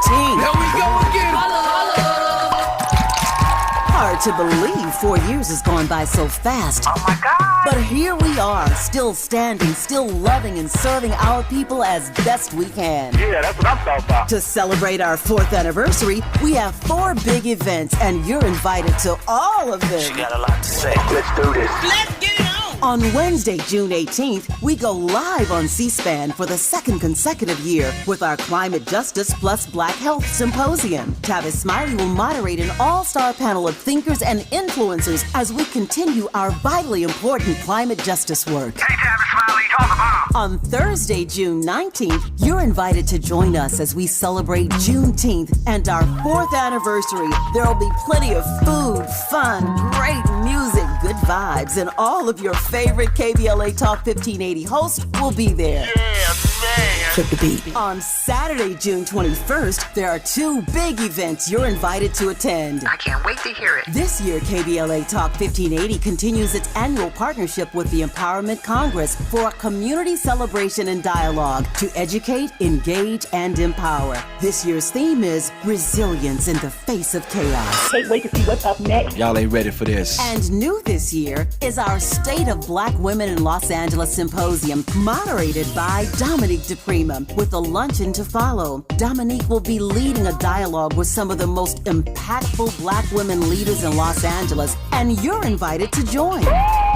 13th. Here we go again. Hard to believe 4 years has gone by so fast. Oh my God. But here we are, still standing, still loving and serving our people as best we can. Yeah, that's what I'm talking about. To celebrate our 4th anniversary, we have 4 big events, and you're invited to all of them. She got a lot to say. Let's do this. Let's get it on! On Wednesday, June 18th, we go live on C-SPAN for the 2nd consecutive year with our Climate Justice Plus Black Health Symposium. Tavis Smiley will moderate an all-star panel of thinkers and influencers as we continue our vitally important climate justice work. Hey, Tavis Smiley, talk about. On Thursday, June 19th, you're invited to join us as we celebrate Juneteenth and our 4th anniversary. There will be plenty of food, fun, great music, good vibes, and all of your favorite KBLA Talk 1580 hosts will be there. Yeah, man. Flip the beat. On Saturday, June 21st, there are 2 big events you're invited to attend. I can't wait to hear it. This year, KBLA Talk 1580 continues its annual partnership with the Empowerment Congress for a community celebration and dialogue to educate, engage, and empower. This year's theme is Resilience in the Face of Chaos. Can't wait to see what's up next. Y'all ain't ready for this. And new this year is our State of Black Women in Los Angeles Symposium, moderated by Dominique DePrima, with a luncheon to follow. Dominique will be leading a dialogue with some of the most impactful Black women leaders in Los Angeles, and you're invited to join.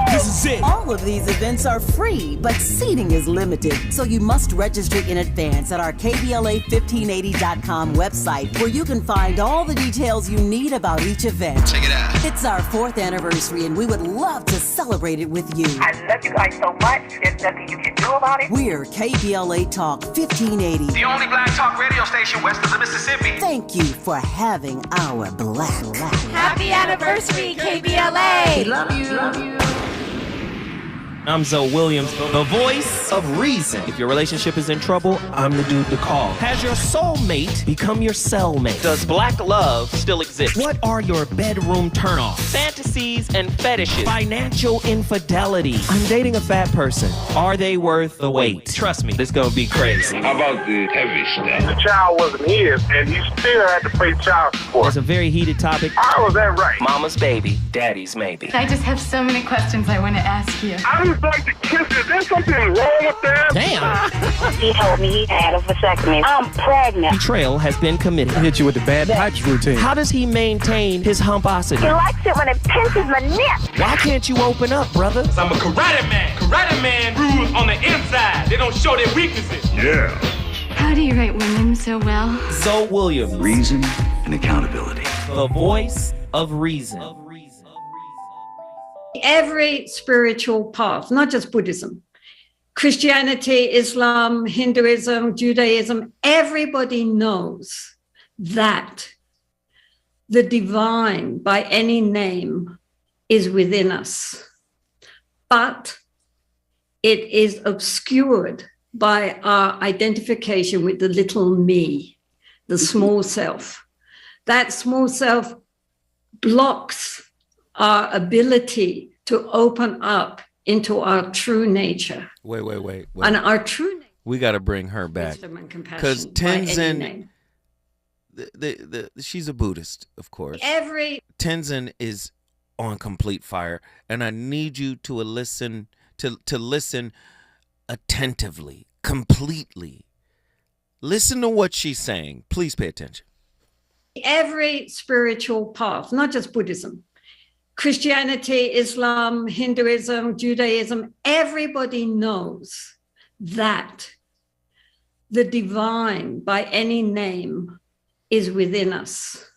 This is it. All of these events are free, but seating is limited, so you must register in advance at our KBLA1580.com website, where you can find all the details you need about each event. Check it out. It's our 4th anniversary, and we would love to celebrate it with you. I love you guys so much. There's nothing you can do about it. We're KBLA Talk 1580. The only black talk radio station west of the Mississippi. Thank you for having our black. Happy anniversary, KBLA! Love you. Love you. I'm Zoe Williams, the voice of reason. If your relationship is in trouble, I'm the dude to call. Has your soulmate become your cellmate? Does black love still exist? What are your bedroom turnoffs? Fantasies and fetishes. Financial infidelity. I'm dating a fat person. Are they worth the wait? Trust me, this gonna be crazy. How about the heavy stuff? The child wasn't his, and he still had to pay child support. It's a very heated topic. How was that right? Mama's baby, daddy's maybe. I just have so many questions I want to ask you. I just like to kiss it. Is there something wrong with that? Damn! He told me he had a vasectomy. I'm pregnant. Betrayal has been committed. Hit you with the bad pipes routine. How does he maintain his humposity? He likes it when it pinches my neck. Why can't you open up, brother? I'm a karate man. Karate man rules on the inside. They don't show their weaknesses. Yeah. How do you write women so well? Zoe Williams, Reason and accountability. the voice of reason. Every spiritual path, not just Buddhism, Christianity, Islam, Hinduism, Judaism, everybody knows that the divine by any name is within us, but it is obscured by our identification with the little me, the small self. That small self blocks our ability to open up into our true nature. Wait. And our true nature. We got to bring her back. Because Tenzin, she's a Buddhist, of course. Tenzin is on complete fire, and I need you to listen attentively, completely. Listen to what she's saying. Please pay attention. Every spiritual path, not just Buddhism, Christianity, Islam, Hinduism, Judaism, everybody knows that the divine by any name is within us,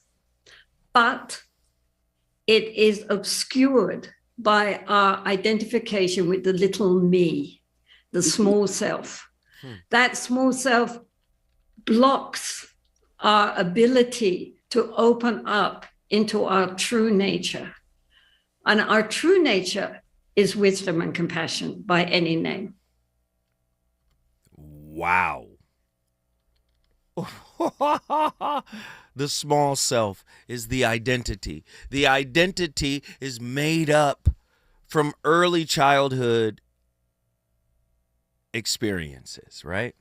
but it is obscured by our identification with the little me, the small self. That small self blocks our ability to open up into our true nature. And our true nature is wisdom and compassion by any name. Wow. The small self is the identity. The identity is made up from early childhood experiences, right?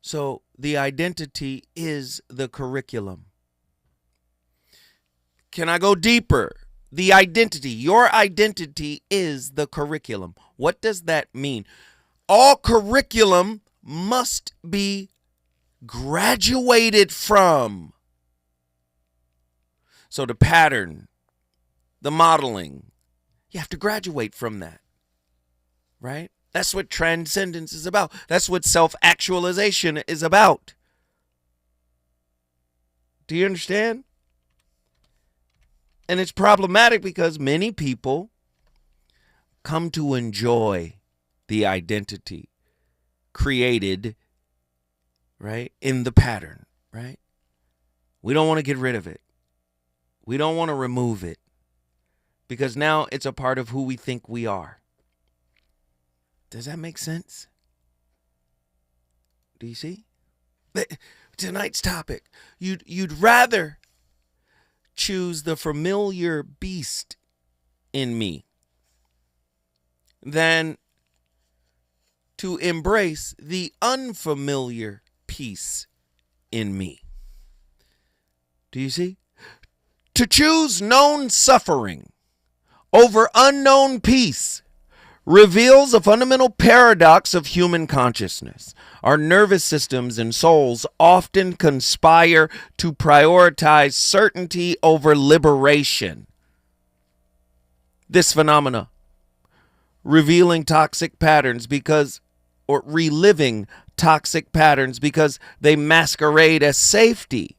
So the identity is the curriculum. Can I go deeper? The identity, your identity is the curriculum. What does that mean? All curriculum must be graduated from. So the pattern, the modeling, you have to graduate from that, right? That's what transcendence is about. That's what self-actualization is about. Do you understand? And it's problematic because many people come to enjoy the identity created, right, in the pattern, right? We don't want to get rid of it. We don't want to remove it because now it's a part of who we think we are. Does that make sense? Do you see? Tonight's topic, you'd rather choose the familiar beast in me than to embrace the unfamiliar piece in me. Do you see? To choose known suffering over unknown peace reveals a fundamental paradox of human consciousness. Our nervous systems and souls often conspire to prioritize certainty over liberation. This phenomena, revealing toxic patterns or reliving toxic patterns because they masquerade as safety,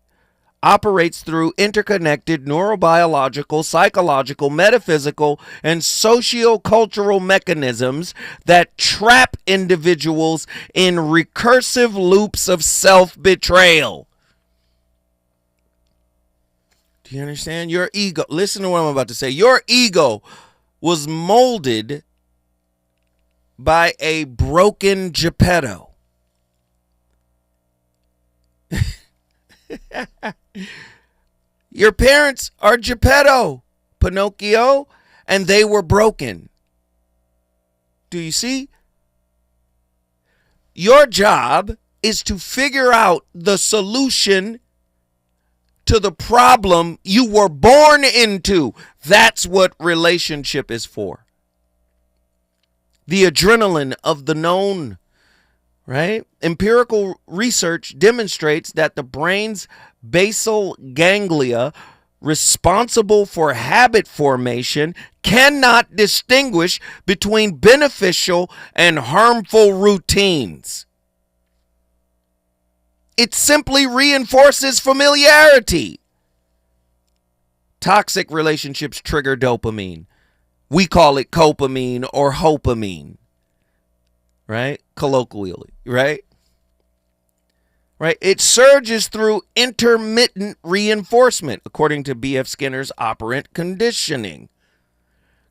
operates through interconnected neurobiological, psychological, metaphysical, and socio-cultural mechanisms that trap individuals in recursive loops of self-betrayal. Do you understand? Your ego, listen to what I'm about to say. Your ego was molded by a broken Geppetto. Your parents are Geppetto, Pinocchio, and they were broken. Do you see? Your job is to figure out the solution to the problem you were born into. That's what relationship is for. The adrenaline of the known. Right? Empirical research demonstrates that the brain's basal ganglia, responsible for habit formation, cannot distinguish between beneficial and harmful routines. It simply reinforces familiarity. Toxic relationships trigger dopamine. We call it copamine or hopamine. Right? Colloquially, right? Right? It surges through intermittent reinforcement, according to B.F. Skinner's operant conditioning,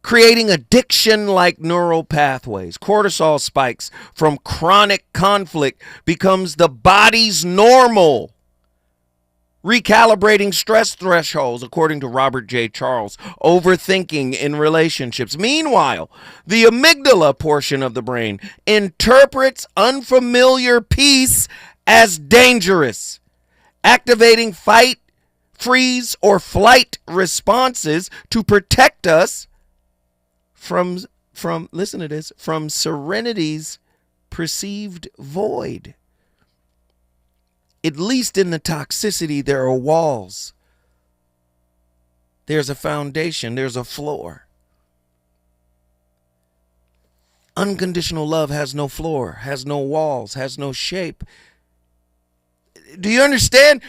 creating addiction-like neural pathways. Cortisol spikes from chronic conflict becomes the body's normal. Recalibrating stress thresholds, according to Robert J. Charles. Overthinking in relationships. Meanwhile, the amygdala portion of the brain interprets unfamiliar peace as dangerous, activating fight, freeze, or flight responses to protect us from listen to this, from serenity's perceived void. At least in the toxicity, there are walls. There's a foundation. There's a floor. Unconditional love has no floor, has no walls, has no shape. Do you understand?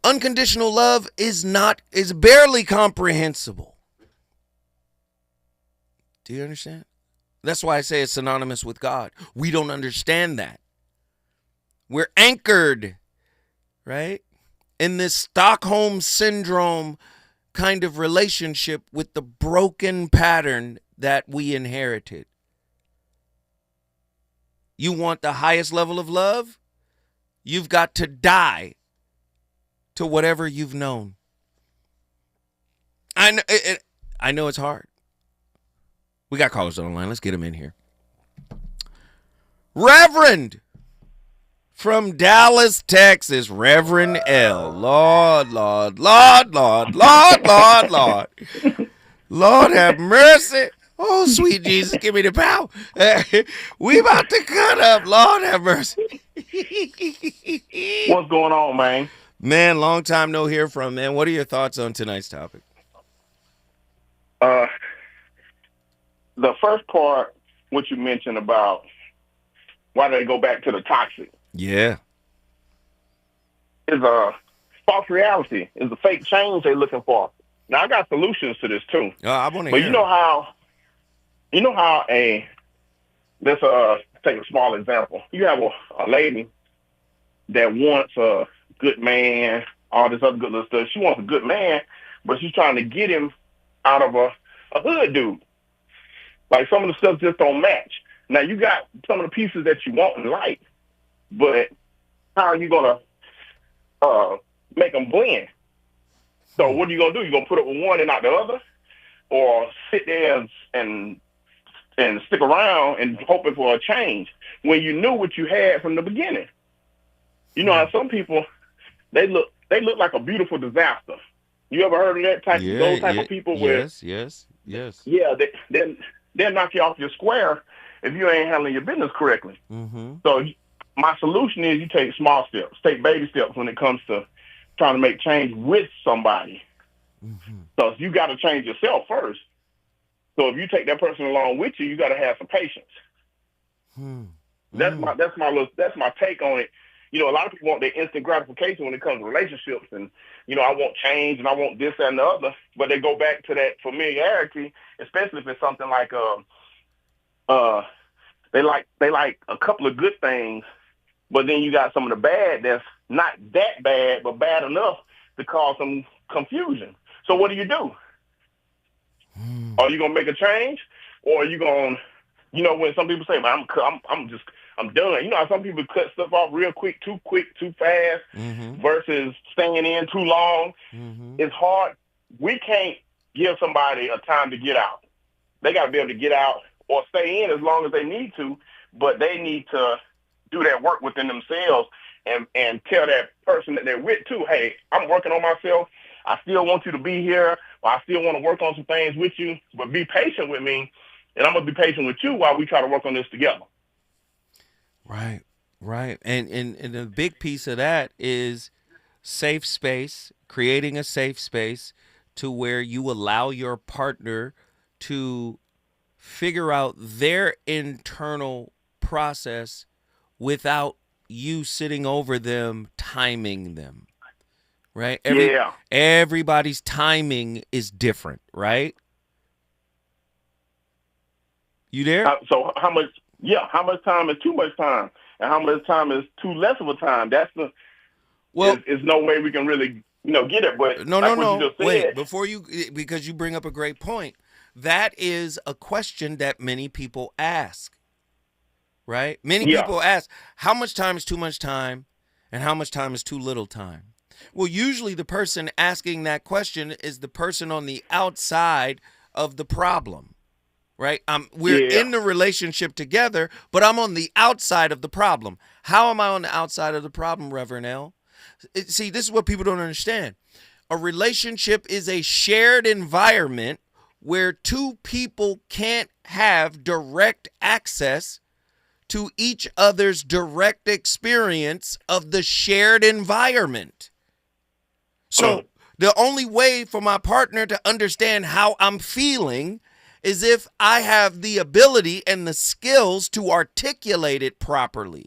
Unconditional love is barely comprehensible. Do you understand? That's why I say it's synonymous with God. We don't understand that. We're anchored, right, in this Stockholm syndrome kind of relationship with the broken pattern that we inherited. You want the highest level of love? You've got to die to whatever you've known. I know it's hard. We got callers on the line. Let's get them in here. Reverend, from Dallas, Texas, Reverend L. Lord, Lord, Lord, Lord, Lord, Lord, Lord. Lord have mercy. Oh, sweet Jesus, give me the power. We about to cut up. Lord have mercy. What's going on, man? Man, long time no hear from, man. What are your thoughts on tonight's topic? The first part, what you mentioned about why do they go back to the toxic? Yeah. Is a false reality. Is a fake change they're looking for. Now, I got solutions to this, too. I want to But hear. you know how let's take a small example. You have a lady that wants a good man, all this other good little stuff. She wants a good man, but she's trying to get him out of a hood dude. Like, some of the stuff just don't match. Now, you got some of the pieces that you want and like, but how are you going to make them blend? So what are you going to do? You going to put up with one and not the other? Or sit there and stick around and hoping for a change when you knew what you had from the beginning? You know how some people, they look like a beautiful disaster. You ever heard of that type? Those type of people? Yes. Yeah, they'll knock you off your square if you ain't handling your business correctly. Mm-hmm. So my solution is you take small steps, take baby steps when it comes to trying to make change with somebody. Mm-hmm. So you got to change yourself first. So if you take that person along with you, you got to have some patience. That's my take on it. You know, a lot of people want their instant gratification when it comes to relationships, and you know, I want change and I want this that, and the other, but they go back to that familiarity, especially if it's something like they like a couple of good things, but then you got some of the bad that's not that bad, but bad enough to cause some confusion. So what do? Are you gonna make a change, or are you gonna, you know, when some people say, "Man, I'm done." You know how some people cut stuff off real quick, too fast, versus staying in too long. It's hard. We can't give somebody a time to get out. They got to be able to get out or stay in as long as they need to, but they need to do that work within themselves and tell that person that they're with too, "Hey, I'm working on myself. I still want you to be here, or I still want to work on some things with you, but be patient with me, and I'm going to be patient with you while we try to work on this together." Right. And a big piece of that is safe space, creating a safe space to where you allow your partner to figure out their internal process without you sitting over them, timing them. Right? Everybody's timing is different, right? You there? So how much time is too much time, and how much time is too less of a time? That's is no way we can really, you know, get it. But no. You just said, Wait, because you bring up a great point. That is a question that many people ask, right? Many people ask, how much time is too much time, and how much time is too little time? Well, usually the person asking that question is the person on the outside of the problem, right? We're in the relationship together, but I'm on the outside of the problem. How am I on the outside of the problem, Reverend L? See, this is what people don't understand. A relationship is a shared environment where two people can't have direct access to each other's direct experience of the shared environment. So the only way for my partner to understand how I'm feeling is if I have the ability and the skills to articulate it properly.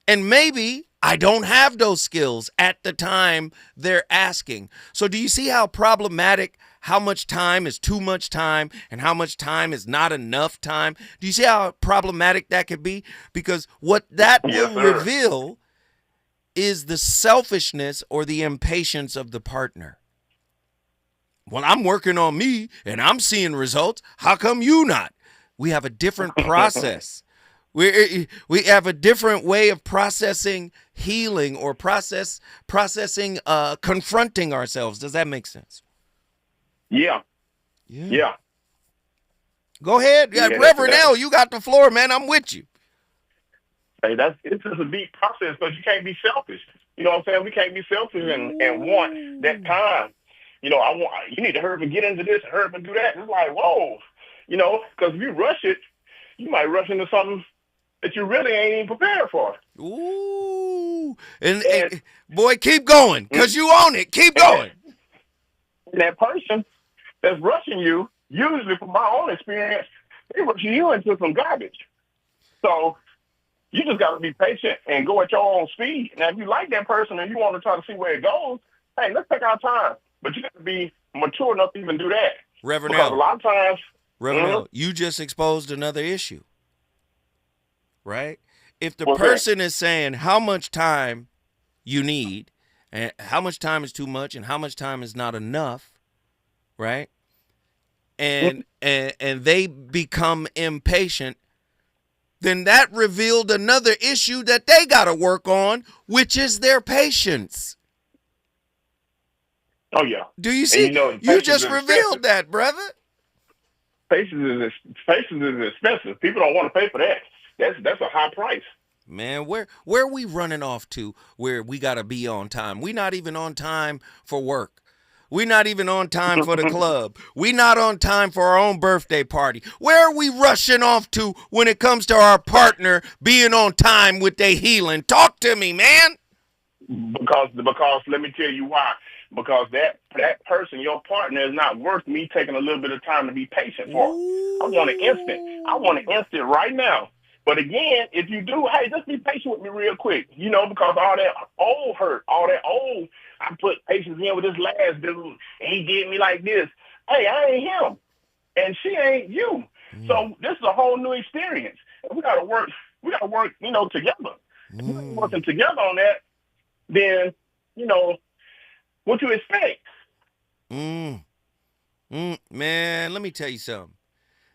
And maybe I don't have those skills at the time they're asking. So do you see how problematic how much time is too much time and how much time is not enough time? Do you see how problematic that could be? Because what that will reveal is the selfishness or the impatience of the partner. Well, I'm working on me and I'm seeing results. How come you not? We have a different process. We have a different way of processing healing or processing confronting ourselves. Does that make sense? Yeah. Go ahead. Reverend L, you got the floor, man. I'm with you. Hey, it's just a deep process, but you can't be selfish. You know what I'm saying? We can't be selfish and want that time. You know, you need to hurry up and get into this, hurry up and do that. It's like, whoa, you know, because if you rush it, you might rush into something that you really ain't even prepared for. Ooh. And boy, keep going, because you own it. Keep going. And that person that's rushing you, usually from my own experience, they rushing you into some garbage. So you just got to be patient and go at your own speed. Now, if you like that person and you want to try to see where it goes, hey, let's take our time. But you got to be mature enough to even do that. Reverend because L. a lot of times... Reverend L, you just exposed another issue, right? If the What's person is saying how much time you need and how much time is too much and how much time is not enough, right? And they become impatient, then that revealed another issue that they got to work on, which is their patience. Oh, yeah. Do you see? You just revealed that, brother. Patience is expensive. People don't want to pay for that. That's a high price. Man, where are we running off to where we got to be on time? We not even on time for work. We not even on time for the club. We not on time for our own birthday party. Where are we rushing off to when it comes to our partner being on time with their healing? Talk to me, man. Because let me tell you why. Because that person, your partner, is not worth me taking a little bit of time to be patient for. I want an instant. I want an instant right now. But again, if you do, hey, just be patient with me real quick. You know, because all that old hurt, all that old, I put patience in with this last dude, and he did me like this. Hey, I ain't him, and she ain't you. So this is a whole new experience. And we gotta work, you know, together. If we're working together on that, then, you know, what you expect? Man, let me tell you something.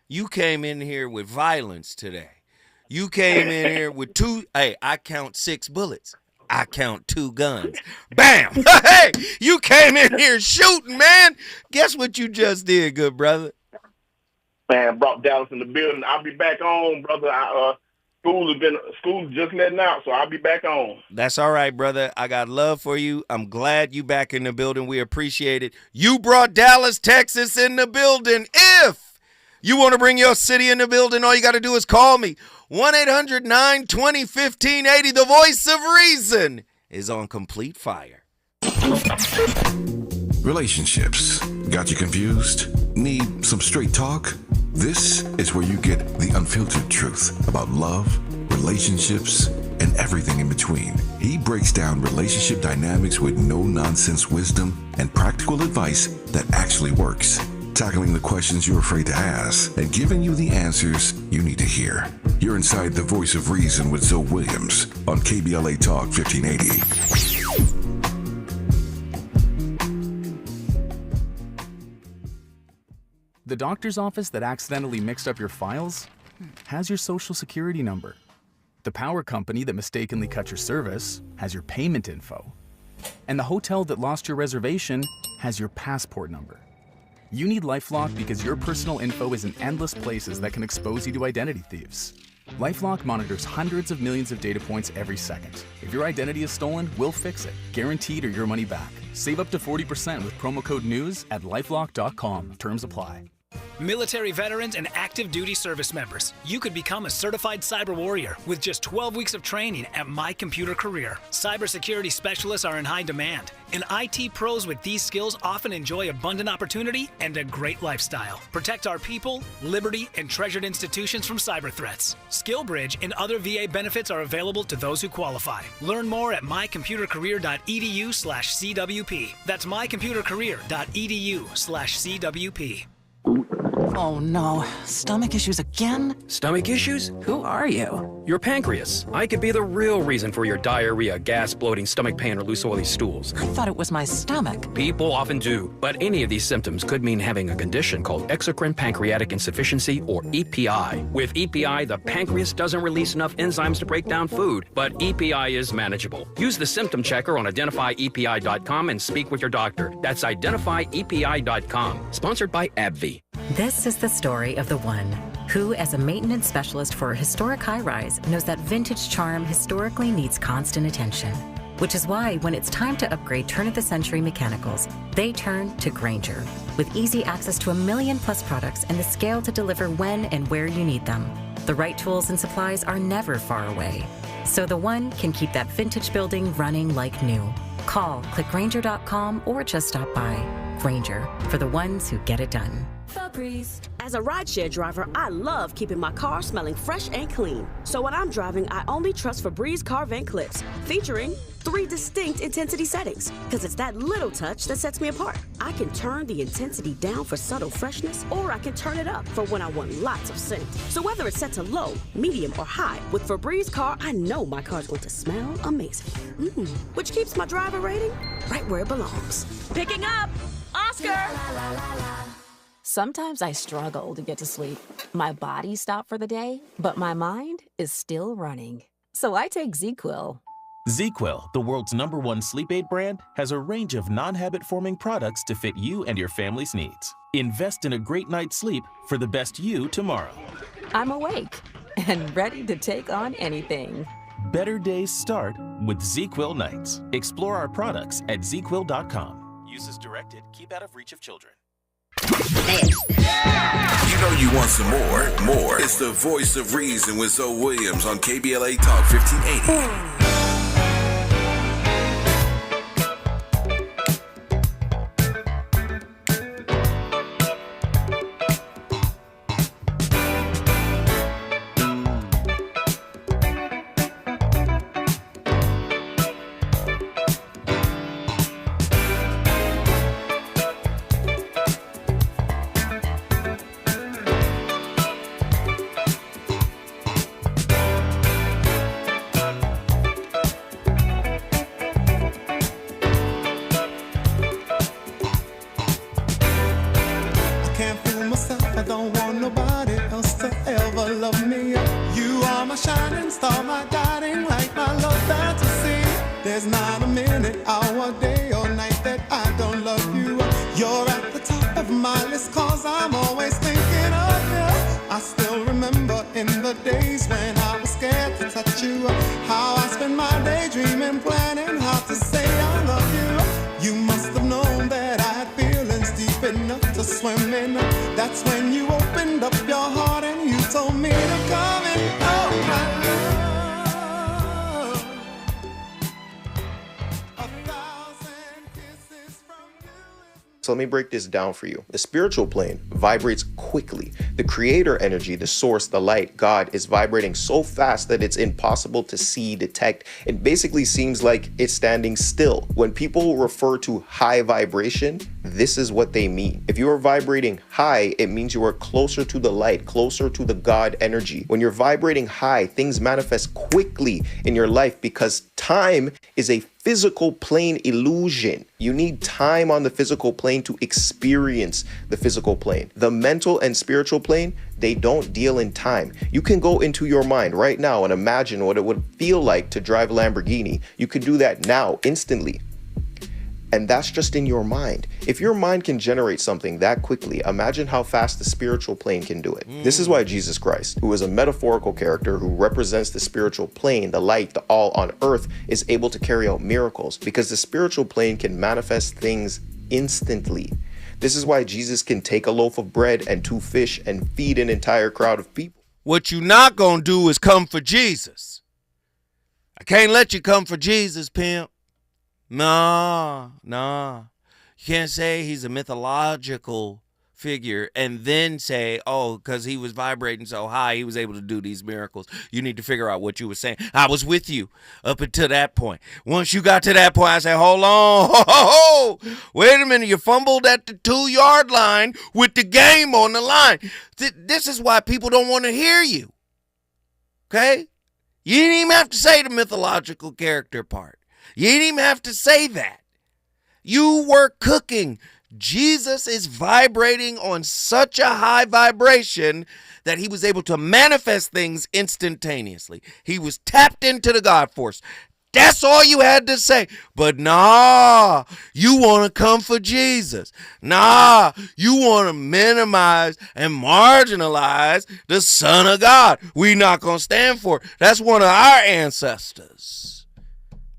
You came in here with violence today. You came in here with I count 6 bullets. I count 2 guns. Bam! Hey, you came in here shooting, man. Guess what you just did, good brother? Man, brought Dallas in the building. I'll be back on, brother. School's just letting out, so I'll be back on. That's all right, brother. I got love for you. I'm glad you back in the building. We appreciate it. You brought Dallas, Texas in the building. If you want to bring your city in the building, all you got to do is call me. 1-800-920-1580. The voice of reason is on complete fire. Relationships. Got you confused? Need some straight talk? This is where you get the unfiltered truth about love, relationships, and everything in between. He breaks down relationship dynamics with no-nonsense wisdom and practical advice that actually works. Tackling the questions you're afraid to ask and giving you the answers you need to hear. You're inside the voice of reason with Zoe Williams on KBLA Talk 1580. The doctor's office that accidentally mixed up your files has your social security number. The power company that mistakenly cut your service has your payment info. And the hotel that lost your reservation has your passport number. You need LifeLock because your personal info is in endless places that can expose you to identity thieves. LifeLock monitors hundreds of millions of data points every second. If your identity is stolen, we'll fix it, guaranteed or your money back. Save up to 40% with promo code NEWS at LifeLock.com. Terms apply. Military veterans and active duty service members, you could become a certified cyber warrior with just 12 weeks of training at My Computer Career. Cybersecurity specialists are in high demand, and IT pros with these skills often enjoy abundant opportunity and a great lifestyle. Protect our people, liberty, and treasured institutions from cyber threats. SkillBridge and other VA benefits are available to those who qualify. Learn more at mycomputercareer.edu/CWP. That's mycomputercareer.edu/CWP. Oh no, stomach issues again? Stomach issues? Who are you? Your pancreas. I could be the real reason for your diarrhea, gas, bloating, stomach pain, or loose oily stools. I thought it was my stomach. People often do, but any of these symptoms could mean having a condition called exocrine pancreatic insufficiency, or EPI. With EPI, the pancreas doesn't release enough enzymes to break down food, but EPI is manageable. Use the symptom checker on identifyepi.com and speak with your doctor. That's identifyepi.com. Sponsored by AbbVie. This is the story of the one. Who, as a maintenance specialist for a historic high-rise, knows that vintage charm historically needs constant attention. Which is why, when it's time to upgrade turn-of-the-century mechanicals, they turn to Grainger. With easy access to 1 million+ products and the scale to deliver when and where you need them. The right tools and supplies are never far away. So the one can keep that vintage building running like new. Call, click Grainger.com, or just stop by. Grainger, for the ones who get it done. Febreze. As a rideshare driver, I love keeping my car smelling fresh and clean. So when I'm driving, I only trust Febreze car vent clips, featuring 3 distinct intensity settings, because it's that little touch that sets me apart. I can turn the intensity down for subtle freshness, or I can turn it up for when I want lots of scent. So whether it's set to low, medium, or high, with Febreze car, I know my car's going to smell amazing. Which keeps my driver rating right where it belongs. Picking up, Oscar! Sometimes I struggle to get to sleep. My body stopped for the day, but my mind is still running. So I take ZQuil. ZQuil, the world's #1 sleep aid brand, has a range of non-habit-forming products to fit you and your family's needs. Invest in a great night's sleep for the best you tomorrow. I'm awake and ready to take on anything. Better days start with ZQuil nights. Explore our products at ZQuil.com. Use as directed. Keep out of reach of children. You know you want some more. It's the voice of reason with Zoe Williams on KBLA Talk 1580. So let me break this down for you. The spiritual plane vibrates quickly. The creator energy, the source, the light, God, is vibrating so fast that it's impossible to see, detect. It basically seems like it's standing still. When people refer to high vibration, this is what they mean. If you are vibrating high, it means you are closer to the light, closer to the God energy. When you're vibrating high, things manifest quickly in your life because time is a physical plane illusion. You need time on the physical plane to experience the physical plane. The mental and spiritual plane, they don't deal in time. You can go into your mind right now and imagine what it would feel like to drive a Lamborghini. You can do that now, instantly. And that's just in your mind. If your mind can generate something that quickly, imagine how fast the spiritual plane can do it. This is why Jesus Christ, who is a metaphorical character who represents the spiritual plane, the light, the all on earth, is able to carry out miracles because the spiritual plane can manifest things instantly. This is why Jesus can take a loaf of bread and 2 fish and feed an entire crowd of people. What you not gonna do is come for Jesus. I can't let you come for Jesus, pimp. Nah. You can't say he's a mythological figure and then say, oh, because he was vibrating so high, he was able to do these miracles. You need to figure out what you were saying. I was with you up until that point. Once you got to that point, I said, hold on. Wait a minute. You fumbled at the 2-yard line with the game on the line. This is why people don't want to hear you. Okay? You didn't even have to say the mythological character part. You didn't even have to say that. You were cooking. Jesus is vibrating on such a high vibration that he was able to manifest things instantaneously. He was tapped into the God force, That's all you had to say. But nah, you want to come for Jesus. Nah, you want to minimize and marginalize the Son of God. We not going to stand for it. That's one of our ancestors.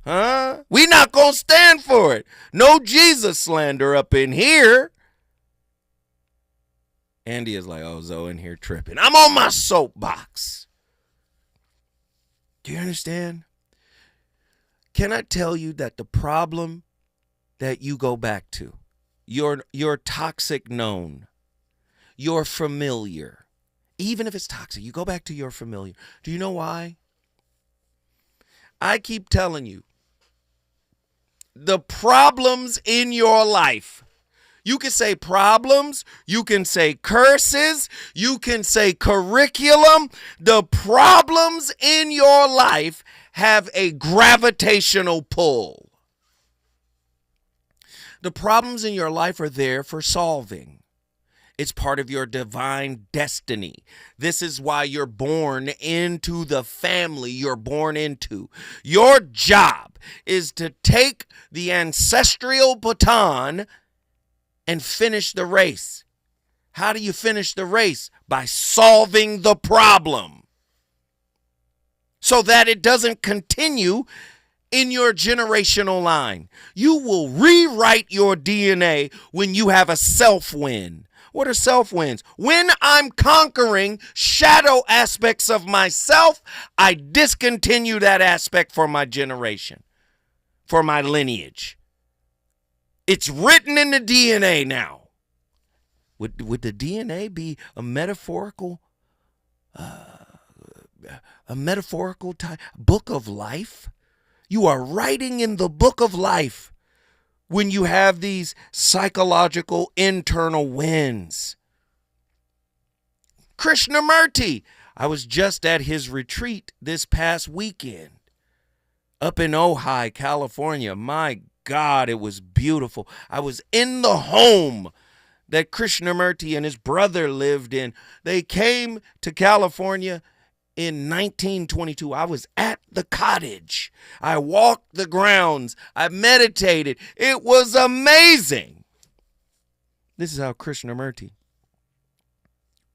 Huh? We not going to stand for it. No Jesus slander up in here. Andy is like, oh, Zoe in here tripping. I'm on my soapbox. Do you understand? Can I tell you that the problem that you go back to, your toxic known, your familiar, even if it's toxic, you go back to your familiar. Do you know why? I keep telling you, the problems in your life, you can say problems, you can say curses, you can say curriculum. The problems in your life have a gravitational pull. The problems in your life are there for solving. It's part of your divine destiny. This is why you're born into the family you're born into. Your job is to take the ancestral baton and finish the race. How do you finish the race? By solving the problem, so that it doesn't continue in your generational line. You will rewrite your DNA when you have a self-win. What are self-wins? When I'm conquering shadow aspects of myself, I discontinue that aspect for my generation, for my lineage. It's written in the DNA now. Would the DNA be a metaphorical type book of life? You are writing in the book of life when you have these psychological internal wins. Krishnamurti, I was just at his retreat this past weekend up in Ojai, California. My God, it was beautiful. I was in the home that Krishnamurti and his brother lived in. They came to California in 1922. I was at the cottage. I walked the grounds. I meditated. It was amazing. This is how Krishnamurti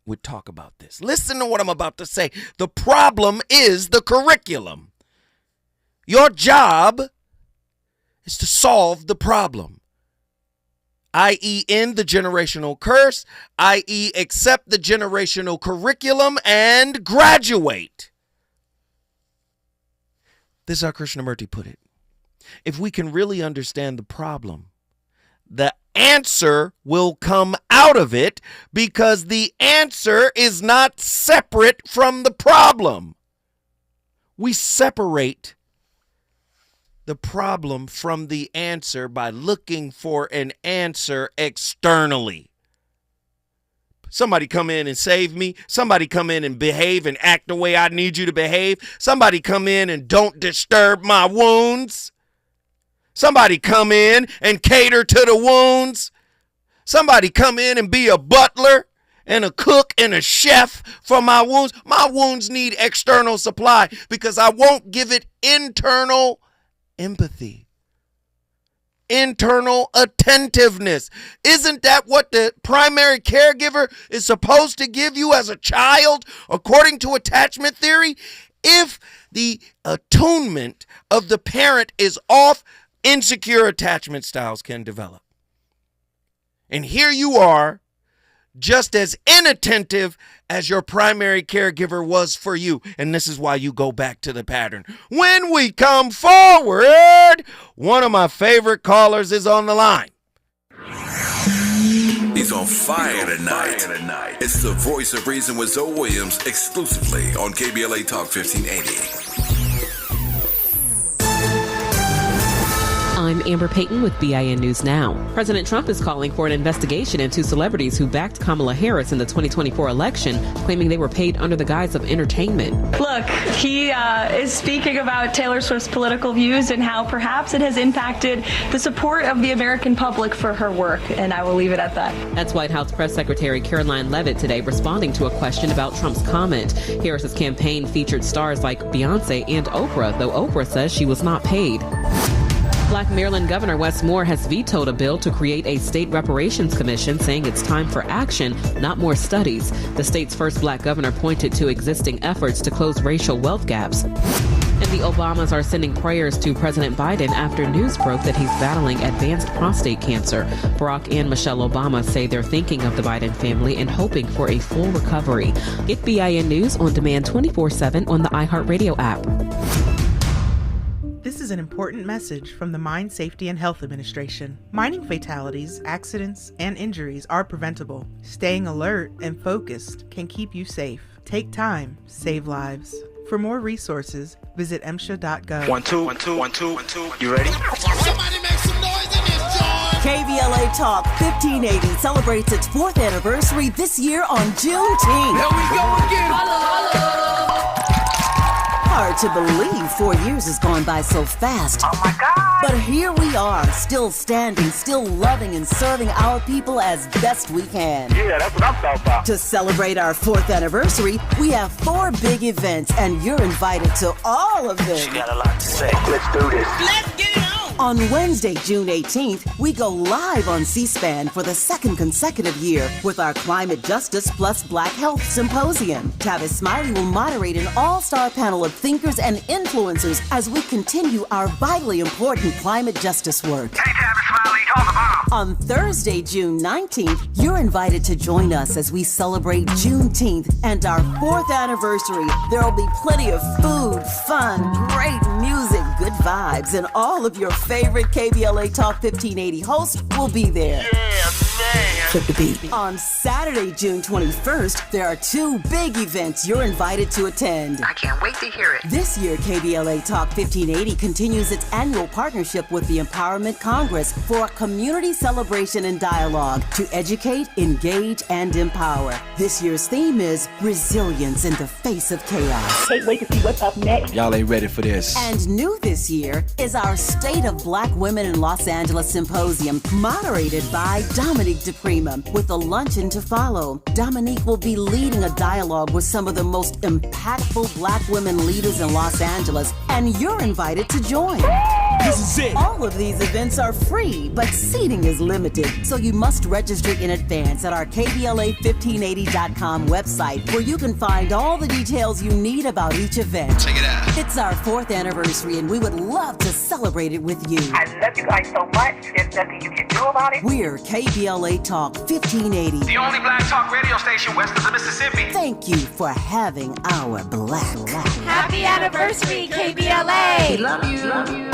would talk about this. Listen to what I'm about to say. The problem is the curriculum. Your job is to solve the problem, i.e. end the generational curse, i.e. accept the generational curriculum and graduate. This is how Krishnamurti put it. If we can really understand the problem, the answer will come out of it, because the answer is not separate from the problem. We separate the problem from the answer by looking for an answer externally. Somebody come in and save me. Somebody come in and behave and act the way I need you to behave. Somebody come in and don't disturb my wounds. Somebody come in and cater to the wounds. Somebody come in and be a butler and a cook and a chef for my wounds. My wounds need external supply, because I won't give it internal empathy, internal attentiveness. Isn't that what the primary caregiver is supposed to give you as a child, according to attachment theory? If the attunement of the parent is off, insecure attachment styles can develop. And here you are, just as inattentive as your primary caregiver was for you. And this is why you go back to the pattern. When we come forward, one of my favorite callers is on the line. He's on fire tonight. It's the Voice of Reason with Zoe Williams, exclusively on KBLA Talk 1580. I'm Amber Payton with BIN News Now. President Trump is calling for an investigation into celebrities who backed Kamala Harris in the 2024 election, claiming they were paid under the guise of entertainment. Look, he is speaking about Taylor Swift's political views and how perhaps it has impacted the support of the American public for her work, and I will leave it at that. That's White House Press Secretary Caroline Leavitt today responding to a question about Trump's comment. Harris's campaign featured stars like Beyonce and Oprah, though Oprah says she was not paid. Black Maryland Governor Wes Moore has vetoed a bill to create a state reparations commission, saying it's time for action, not more studies. The state's first black governor pointed to existing efforts to close racial wealth gaps. And the Obamas are sending prayers to President Biden after news broke that he's battling advanced prostate cancer. Barack and Michelle Obama say they're thinking of the Biden family and hoping for a full recovery. Get BIN News on demand 24/7 on the iHeartRadio app. This is an important message from the Mine Safety and Health Administration. Mining fatalities, accidents, and injuries are preventable. Staying alert and focused can keep you safe. Take time, save lives. For more resources, visit MSHA.gov. 1 2 1 2 1 2 1 2. You ready? Somebody make some noise in this joint! KBLA Talk 1580 celebrates its 4th anniversary this year on Juneteenth. Here we go again! Holla, Hard to believe 4 years has gone by so fast. Oh my God! But here we are, still standing, still loving and serving our people as best we can. Yeah, that's what I'm talking about. To celebrate our 4th anniversary, we have 4 big events, and you're invited to all of them. She got a lot to say. Let's do this. Let's get it on! On Wednesday, June 18th, we go live on C-SPAN for the 2nd consecutive year with our Climate Justice plus Black Health Symposium. Tavis Smiley will moderate an all-star panel of thinkers and influencers as we continue our vitally important climate justice work. Hey, Tavis Smiley, talk about. On Thursday, June 19th, you're invited to join us as we celebrate Juneteenth and our 4th anniversary. There will be plenty of food, fun, great music, good vibes, and all of your favorite KBLA Talk 1580 hosts will be there. Yeah, man. Flip the beat. On Saturday, June 21st, there are 2 big events you're invited to attend. I can't wait to hear it. This year, KBLA Talk 1580 continues its annual partnership with the Empowerment Congress for a community celebration and dialogue to educate, engage, and empower. This year's theme is resilience in the face of chaos. Can't wait to see what's up next. Y'all ain't ready for this. And new this year is our State of Black Women in Los Angeles Symposium, moderated by Dominique DePrima, with a luncheon to follow. Dominique will be leading a dialogue with some of the most impactful Black women leaders in Los Angeles, and you're invited to join. This is it. All of these events are free, but seating is limited, so you must register in advance at our KBLA1580.com website, where you can find all the details you need about each event. Check it out. It's our 4th anniversary, and we would love to celebrate it with you. I love you guys so much. There's nothing you can do about it. We're KBLA Talk 1580. The only black talk radio station west of the Mississippi. Thank you for having our black. Happy anniversary, KBLA! We love you. Love you.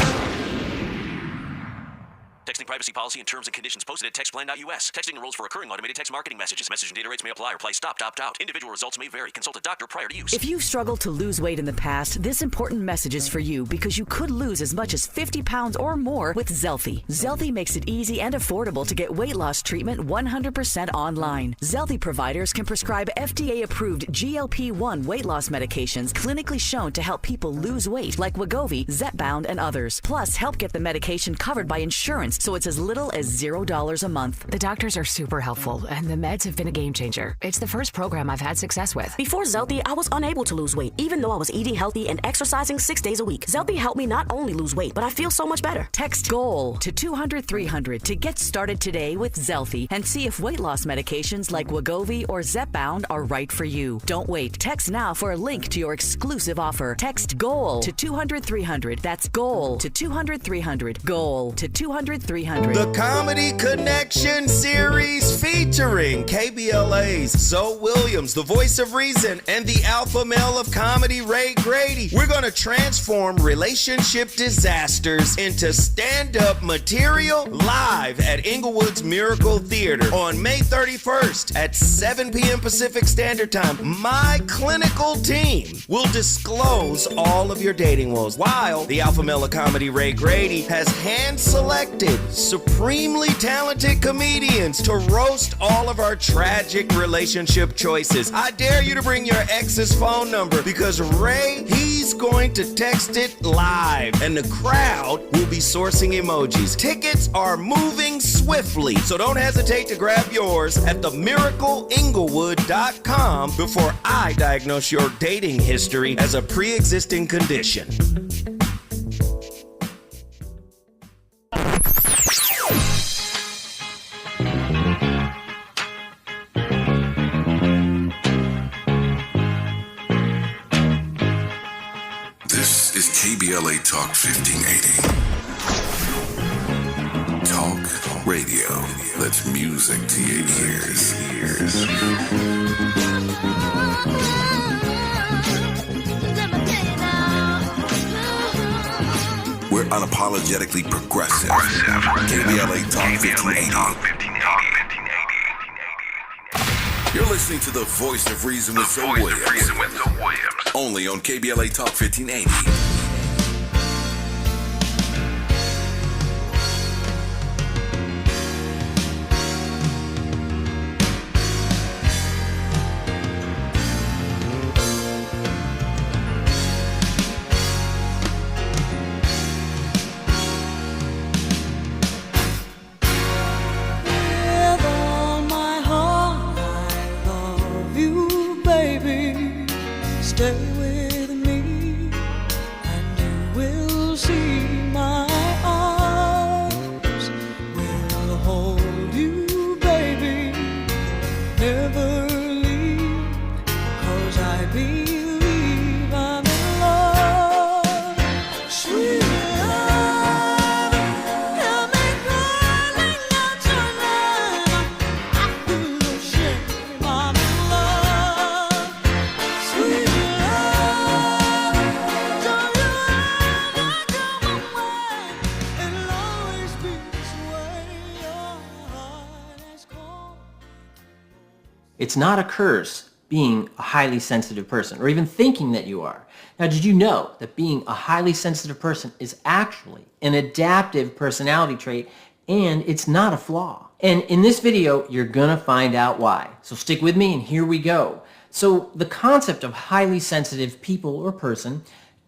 Texting privacy policy and terms and conditions posted at textplan.us. Texting enrolls for recurring automated text marketing messages. Message and data rates may apply. Reply stop, opt out. Individual results may vary. Consult a doctor prior to use. If you've struggled to lose weight in the past, this important message is for you because you could lose as much as 50 pounds or more with Zelfie. Zelfie makes it easy and affordable to get weight loss treatment 100% online. Zelfie providers can prescribe FDA-approved GLP-1 weight loss medications clinically shown to help people lose weight, like Wegovy, Zepbound, and others. Plus, help get the medication covered by insurance, so it's as little as $0 a month. The doctors are super helpful, and the meds have been a game changer. It's the first program I've had success with. Before Zelfie, I was unable to lose weight, even though I was eating healthy and exercising 6 days a week. Zelfie helped me not only lose weight, but I feel so much better. Text GOAL to 200-300 to get started today with Zelfie and see if weight loss medications like Wegovy or Zepbound are right for you. Don't wait. Text now for a link to your exclusive offer. Text GOAL to 200-300. That's GOAL to 200-300. GOAL to 200-300. 300. The Comedy Connection series featuring KBLA's Zoe Williams, the voice of reason, and the alpha male of comedy, Ray Grady. We're going to transform relationship disasters into stand-up material live at Inglewood's Miracle Theater on May 31st at 7 p.m. Pacific Standard Time. My clinical team will disclose all of your dating woes, while the alpha male of comedy, Ray Grady, has hand-selected supremely talented comedians to roast all of our tragic relationship choices. I dare you to bring your ex's phone number, because Ray, he's going to text it live, and the crowd will be sourcing emojis. Tickets are moving swiftly, so don't hesitate to grab yours at themiracleinglewood.com before I diagnose your dating history as a pre-existing condition. This is KBLA Talk 1580. Talk radio. That's music to your ears. We're unapologetically progressive. KBLA Talk 1580. You're listening to the voice of reason with Zoe Williams. Only on KBLA Talk 1580. It's not a curse being a highly sensitive person, or even thinking that you are. Now, did you know that being a highly sensitive person is actually an adaptive personality trait, and it's not a flaw? And in this video, you're gonna find out why. So stick with me, and here we go. So the concept of highly sensitive people or person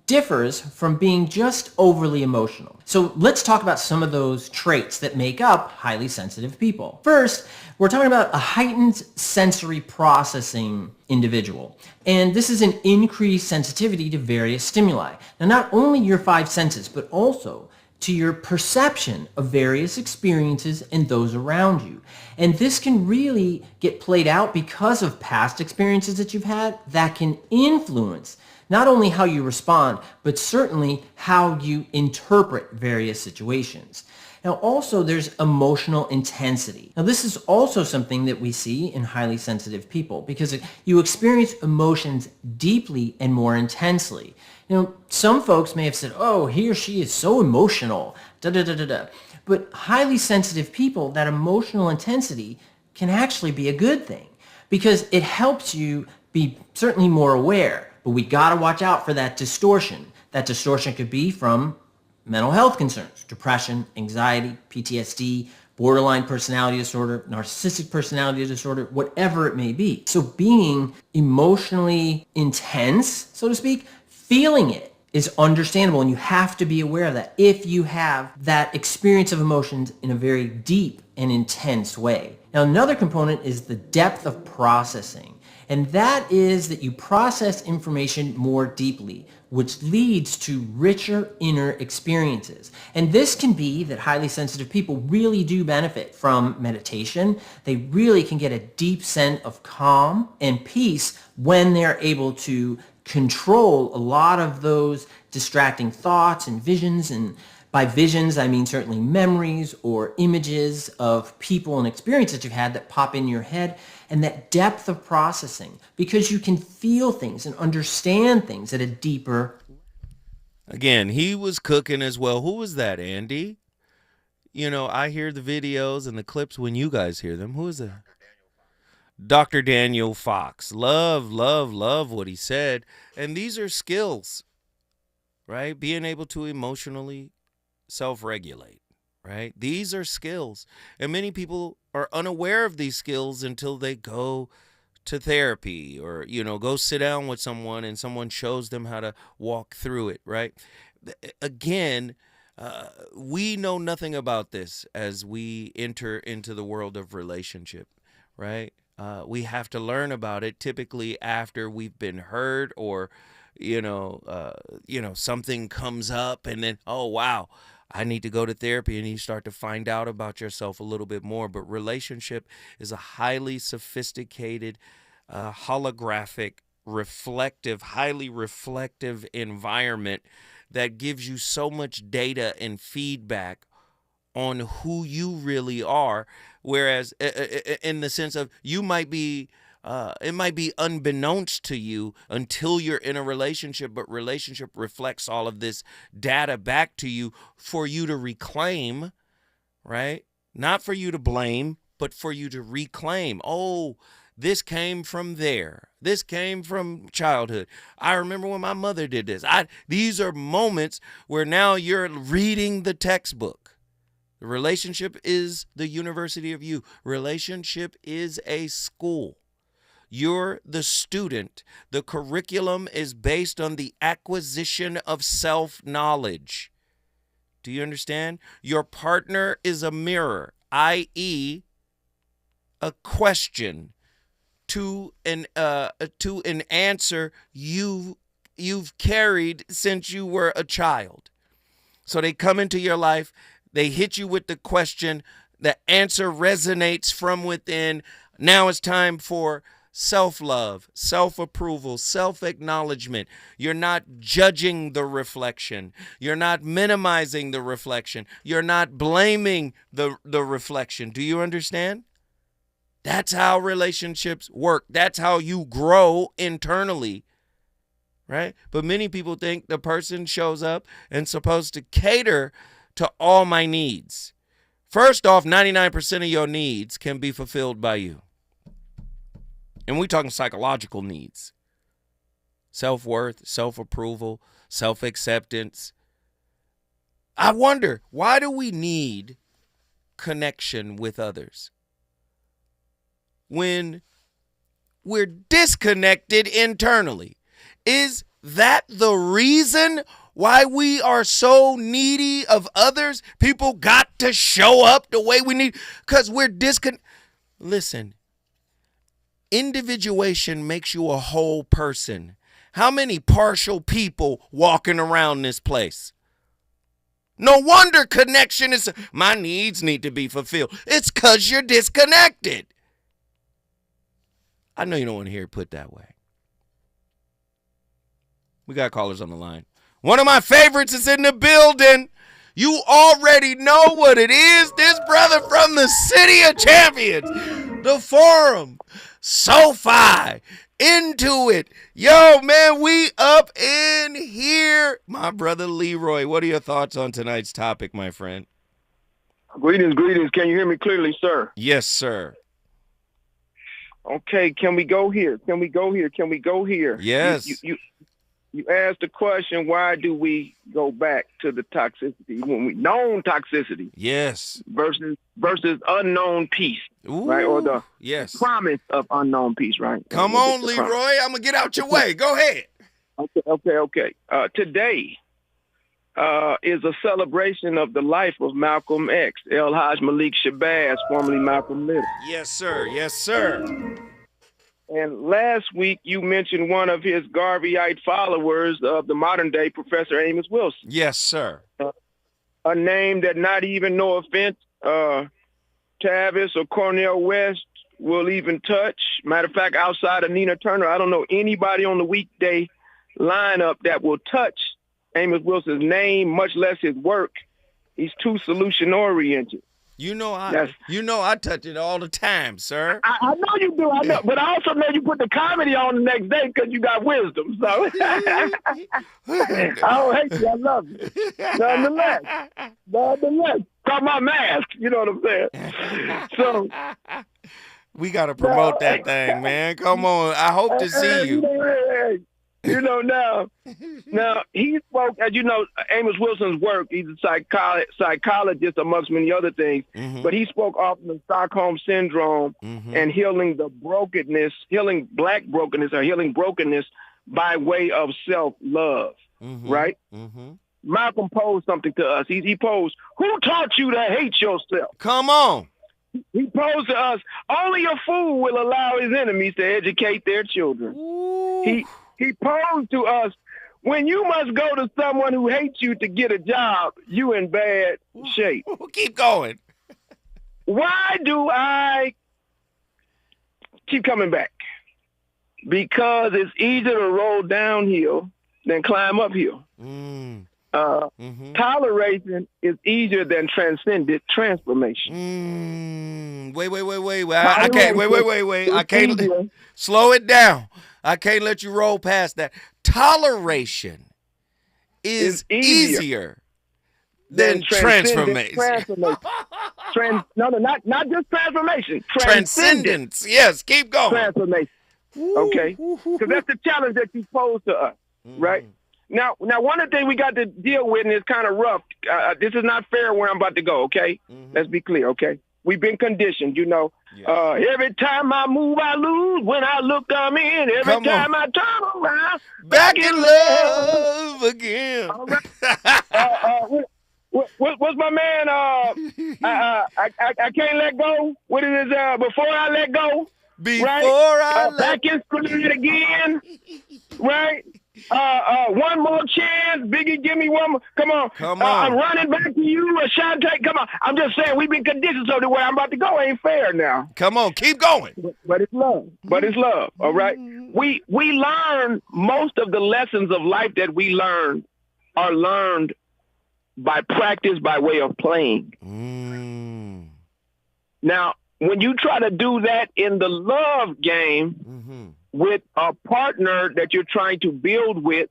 differs from being just overly emotional. So let's talk about some of those traits that make up highly sensitive people. First, we're talking about a heightened sensory processing individual. And this is an increased sensitivity to various stimuli. Now, not only your five senses, but also to your perception of various experiences and those around you. And this can really get played out because of past experiences that you've had that can influence not only how you respond, but certainly how you interpret various situations. Now, also, there's emotional intensity. Now, this is also something that we see in highly sensitive people because you experience emotions deeply and more intensely. You know, some folks may have said, oh, he or she is so emotional, da-da-da-da-da. But highly sensitive people, that emotional intensity can actually be a good thing because it helps you be certainly more aware. But we got to watch out for that distortion. That distortion could be from mental health concerns, depression, anxiety, PTSD, borderline personality disorder, narcissistic personality disorder, whatever it may be. So being emotionally intense, so to speak, feeling it is understandable, and you have to be aware of that if you have that experience of emotions in a very deep and intense way. Now, another component is the depth of processing. And that is that you process information more deeply, which leads to richer inner experiences. And this can be that highly sensitive people really do benefit from meditation. They really can get a deep sense of calm and peace when they're able to control a lot of those distracting thoughts and visions and By visions, I mean certainly memories or images of people and experiences you've had that pop in your head, and that depth of processing, because you can feel things and understand things at a deeper. Again, he was cooking as well. Who was that, Andy? You know, I hear the videos and the clips when you guys hear them. Who is that? Dr. Daniel Fox. Love what he said. And these are skills, right? Being able to emotionally self-regulate, right? These are skills. And many people are unaware of these skills until they go to therapy or, you know, go sit down with someone and someone shows them how to walk through it, right? Again, we know nothing about this as we enter into the world of relationship, right? We have to learn about it typically after we've been hurt or, something comes up and then, oh, wow, I need to go to therapy, and you start to find out about yourself a little bit more. But relationship is a highly sophisticated, holographic, highly reflective environment that gives you so much data and feedback on who you really are. Whereas in the sense of you might be, it might be unbeknownst to you until you're in a relationship, but relationship reflects all of this data back to you for you to reclaim, right? Not for you to blame, but for you to reclaim. Oh, this came from there. This came from childhood. I remember when my mother did this. These are moments where now you're reading the textbook. The relationship is the university of you. Relationship is a school. You're the student. The curriculum is based on the acquisition of self-knowledge. Do you understand? Your partner is a mirror, i.e., a question to an answer you've carried since you were a child. So they come into your life, they hit you with the question, the answer resonates from within. Now it's time for self-love, self-approval, self-acknowledgement. You're not judging the reflection. You're not minimizing the reflection. You're not blaming the reflection. Do you understand? That's how relationships work. That's how you grow internally, right? But many people think the person shows up and supposed to cater to all my needs. First off, 99% of your needs can be fulfilled by you. And we're talking psychological needs. Self-worth, self-approval, self-acceptance. I wonder, why do we need connection with others when we're disconnected internally? Is that the reason why we are so needy of others? People got to show up the way we need because we're disconnected. Listen. Individuation makes you a whole person. How many partial people walking around this place? No wonder connection is, my needs need to be fulfilled. It's because you're disconnected. I know you don't want to hear it put that way. We got callers on the line. One of my favorites is in the building. You already know what it is. This brother from the City of Champions, the Forum, SoFi, Intuit. Yo, man, we up in here. My brother Leroy, what are your thoughts on tonight's topic, my friend? Greetings. Can you hear me clearly, sir? Yes, sir. Okay, can we go here? Yes. You asked the question, why do we go back to the toxicity when we known toxicity? Yes. Versus unknown peace, Ooh, right? Or the promise of unknown peace, right? Come on, Leroy. I'm going to get out your way. Go ahead. Okay. Today is a celebration of the life of Malcolm X, El Haj Malik Shabazz, formerly Malcolm Little. Yes, sir. And last week, you mentioned one of his Garveyite followers of the modern day Professor Amos Wilson. Yes, sir. A name that, not even, no offense, Tavis or Cornel West will even touch. Matter of fact, outside of Nina Turner, I don't know anybody on the weekday lineup that will touch Amos Wilson's name, much less his work, He's too solution oriented. You know I touch it all the time, sir. I know you do, I know, but I also know you put the comedy on the next day because you got wisdom. So I don't hate you, I love you. Nonetheless, got my mask. You know what I'm saying? So we gotta promote that thing, man. Come on, I hope to see you. Now he spoke, as you know, Amos Wilson's work. He's a psychologist amongst many other things, but he spoke often of Stockholm syndrome and healing the brokenness, healing black brokenness or healing brokenness by way of self-love, right? Malcolm posed something to us. He posed, who taught you to hate yourself? Come on. He posed to us, only a fool will allow his enemies to educate their children. He posed to us, when you must go to someone who hates you to get a job, you in bad shape. Keep going. Why do I keep coming back? Because it's easier to roll downhill than climb uphill. Toleration is easier than transcendent transformation. Wait. I can't. Wait. I can't. Slow it down. I can't let you roll past that. Toleration is easier than transformation. Not just transformation. Transcendence. Yes, keep going. Transformation. Okay? Because that's the challenge that you pose to us, right? Now, one of the things we got to deal with, and it's kind of rough, this is not fair where I'm about to go, okay? Let's be clear, okay? We've been conditioned, you know. Every time I move, I lose. When I look, I'm in. Every time I turn around, back in love again. All right. What's my man? I can't let go. What is it? Before I let go. Back in stride again. Right. One more chance, Biggie. Give me one more. Come on. I'm running back to you, Ashante. Come on. I'm just saying we've been conditioned so the way I'm about to go ain't fair now. Come on, keep going. But it's love. All right. We learn most of the lessons of life that we learn are learned by practice, by way of playing. Now, when you try to do that in the love game with a partner that you're trying to build with,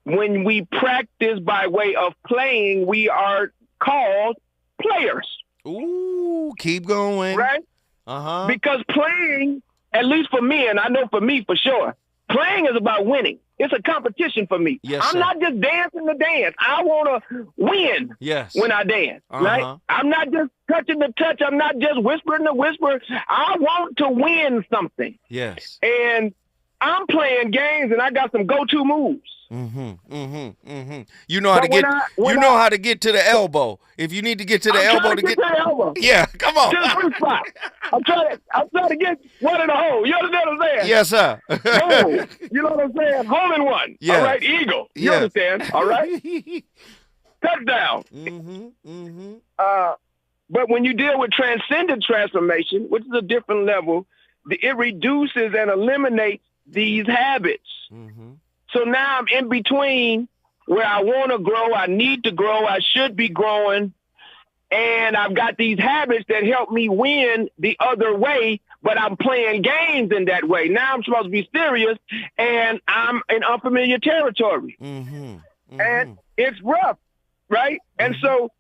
when we practice by way of playing, we are called players. Ooh, keep going. Right? Because playing, at least for me, and I know for me for sure, playing is about winning. It's a competition for me. I'm not just dancing the dance. I want to win when I dance, right? I'm not just touching the touch. I'm not just whispering the whisper. I want to win something. Yes. And I'm playing games, and I got some go-to moves. You know how to get. How to get to the elbow. If you need to get to the elbow to get to the elbow. Yeah, come on. To the sweet spot. I'm trying to get one in the hole. You understand what I'm saying? Yes, sir. Hole. You know what I'm saying? Hole in one. Yeah. All right, eagle. You understand? All right. Touchdown. But when you deal with transcendent transformation, which is a different level, it reduces and eliminates these habits. So now I'm in between where I want to grow, I need to grow, I should be growing, and I've got these habits that help me win the other way, but I'm playing games in that way. Now I'm supposed to be serious, and I'm in unfamiliar territory. And it's rough, right? And so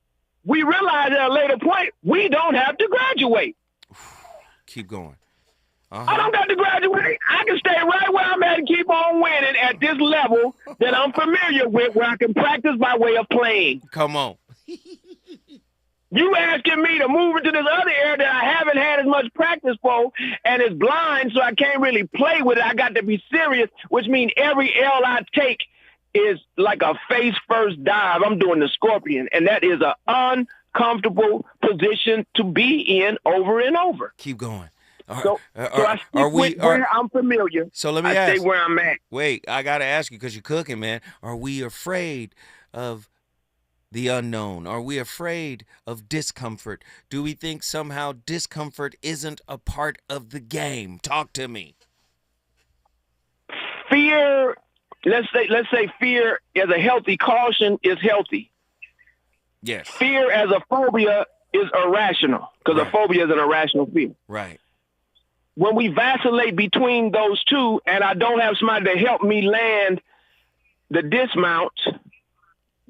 we realize at a later point, we don't have to graduate. Keep going. I don't got to graduate. I can stay right where I'm at and keep on winning at this level that I'm familiar with, where I can practice by way of playing. Come on. You asking me to move into this other area that I haven't had as much practice for, and it's blind, so I can't really play with it. I got to be serious, which means every L I take is like a face-first dive. I'm doing the scorpion, and that is an uncomfortable position to be in over and over. Keep going. So I stick with where I'm familiar. So let me I ask. stay where I'm at. Wait, I got to ask you because you're cooking, man. Are we afraid of the unknown? Are we afraid of discomfort? Do we think somehow discomfort isn't a part of the game? Talk to me. Fear, let's say fear is a healthy. Caution is healthy. Yes. Fear as a phobia is irrational because a phobia is an irrational fear. Right. When we vacillate between those two and I don't have somebody to help me land the dismount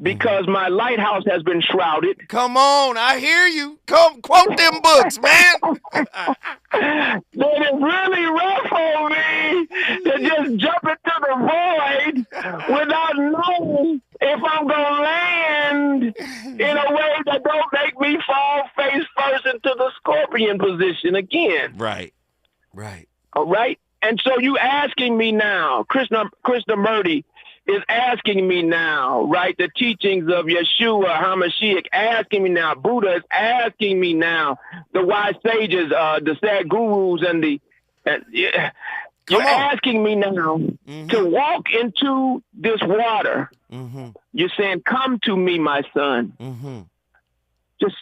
because my lighthouse has been shrouded. Come on, I hear you. Come quote them books, man. Then it's really rough on me to just jump into the void without knowing if I'm going to land in a way that don't make me fall face first into the scorpion position again. Right. All right? And so you asking me now, Krishnamurti is asking me now, right? The teachings of Yeshua HaMashiach asking me now. Buddha is asking me now. The wise sages, the sad gurus, and you're asking me now to walk into this water. You're saying, "Come to me, my son." Just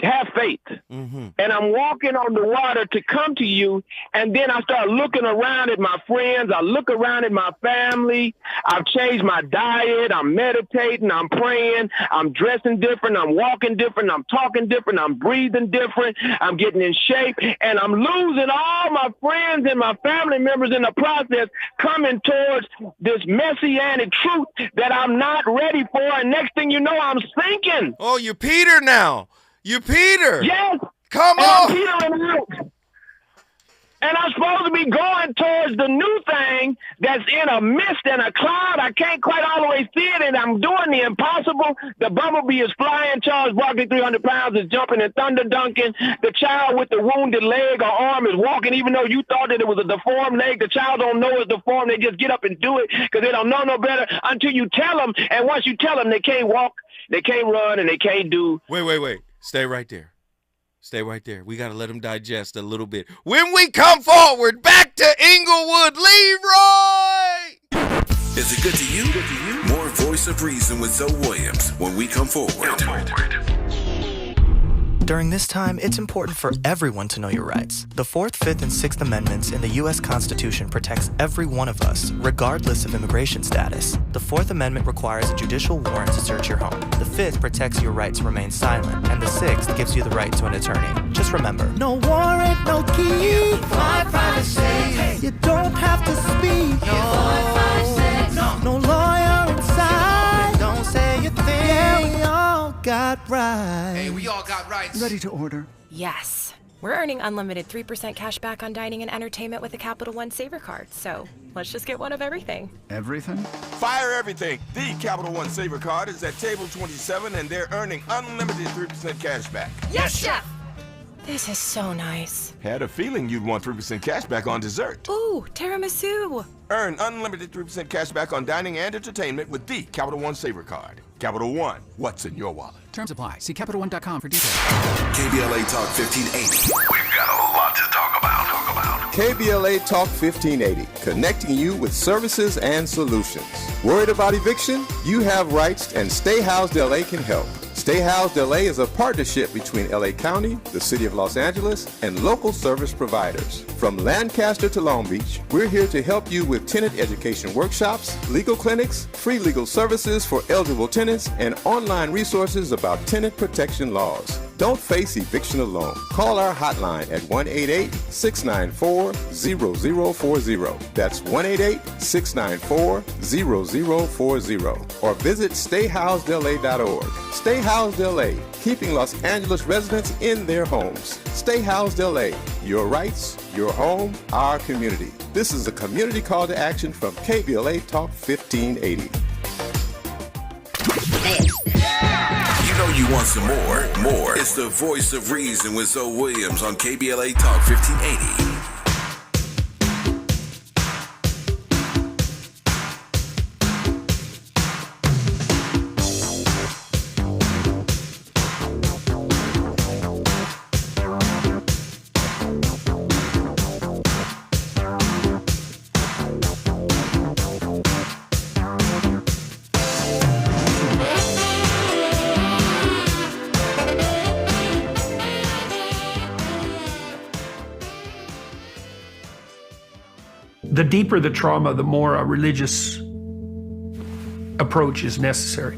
have faith. And I'm walking on the water to come to you. And then I start looking around at my friends. I look around at my family. I've changed my diet. I'm meditating. I'm praying. I'm dressing different. I'm walking different. I'm talking different. I'm breathing different. I'm getting in shape. And I'm losing all my friends and my family members in the process, coming towards this messianic truth that I'm not ready for. And next thing you know, I'm sinking. Oh, you're Peter now. You Peter. Yes. Come and on. I'm petering out. And I'm supposed to be going towards the new thing that's in a mist and a cloud. I can't quite all the way see it, and I'm doing the impossible. The bumblebee is flying. Charles Barkley, 300 pounds, is jumping and thunder dunking. The child with the wounded leg or arm is walking, even though you thought that it was a deformed leg. The child don't know it's deformed. They just get up and do it because they don't know no better until you tell them. And once you tell them, they can't walk, they can't run, and they can't do. Wait. Stay right there. We got to let them digest a little bit. When we come forward, back to Inglewood, Leroy! Is it good to you? More Voice of Reason with Zoe Williams when we come forward. During this time, it's important for everyone to know your rights. The 4th, 5th, and 6th Amendments in the U.S. Constitution protects every one of us, regardless of immigration status. The 4th Amendment requires a judicial warrant to search your home. The 5th protects your right to remain silent. And the 6th gives you the right to an attorney. Just remember, no warrant, no key. My privacy. You don't have to speak. No lawyer inside. Don't say a thing. Yeah, we all got rights. Hey, we all got rights. Ready to order. Yes. We're earning unlimited 3% cash back on dining and entertainment with a Capital One Saver card, so let's just get one of everything. Everything? Fire everything. The Capital One Saver card is at table 27, and they're earning unlimited 3% cash back. Yes, Chef! This is so nice. Had a feeling you'd want 3% cash back on dessert. Ooh, tiramisu. Earn unlimited 3% cash back on dining and entertainment with the Capital One Saver card. Capital One, what's in your wallet? Terms apply. See CapitalOne.com for details. KBLA Talk 1580. We've got a lot to talk about. KBLA Talk 1580, connecting you with services and solutions. Worried about eviction? You have rights, and Stay Housed LA can help. Stay Housed LA is a partnership between LA County, the City of Los Angeles, and local service providers. From Lancaster to Long Beach, we're here to help you with tenant education workshops, legal clinics, free legal services for eligible tenants, and online resources about tenant protection laws. Don't face eviction alone. Call our hotline at 1-888-694-0040. That's 1-888-694-0040. Or visit stayhousedla.org. Stay Housed LA, keeping Los Angeles residents in their homes. Stay Housed LA, your rights, your home, our community. This is a community call to action from KBLA Talk 1580. You know you want some more. It's the Voice of Reason with Zoe Williams on KBLA Talk 1580. The deeper the trauma, the more a religious approach is necessary.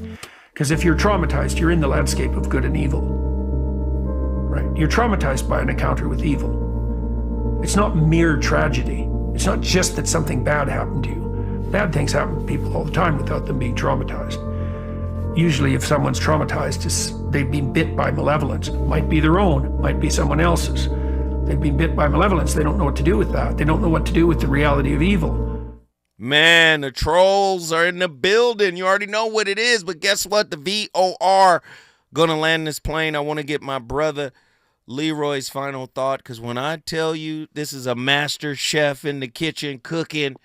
Because if you're traumatized, you're in the landscape of good and evil, right? You're traumatized by an encounter with evil. It's not mere tragedy. It's not just that something bad happened to you. Bad things happen to people all the time without them being traumatized. Usually if someone's traumatized, they've been bit by malevolence. Might be their own, might be someone else's. They've been bit by malevolence. They don't know what to do with that. They don't know what to do with the reality of evil. Man, the trolls are in the building. You already know what it is, but guess what? The VOR gonna land this plane. I want to get my brother Leroy's final thought, because when I tell you this is a master chef in the kitchen cooking,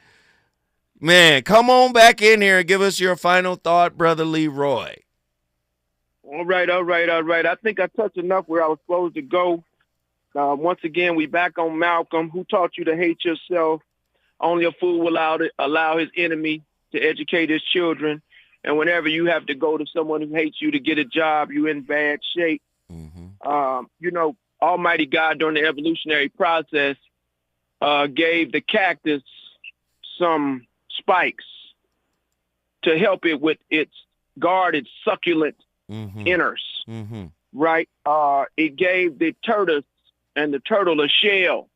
man, come on back in here and give us your final thought, brother Leroy. All right. I think I touched enough where I was supposed to go. Once again, we back on Malcolm. Who taught you to hate yourself? Only a fool will allow his enemy to educate his children. And whenever you have to go to someone who hates you to get a job, you're in bad shape. Almighty God during the evolutionary process gave the cactus some spikes to help it with its succulent inners, right? It gave the tortoise and the turtle a shell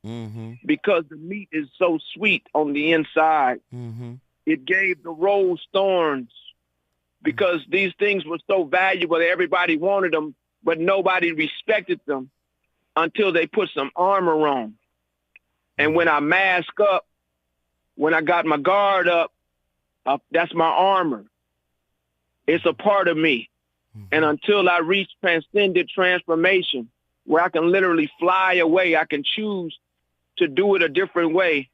because the meat is so sweet on the inside. It gave the rose thorns because these things were so valuable that everybody wanted them, but nobody respected them until they put some armor on. And when I mask up, when I got my guard up, that's my armor. It's a part of me. And until I reach transcendent transformation, where I can literally fly away, I can choose to do it a different way,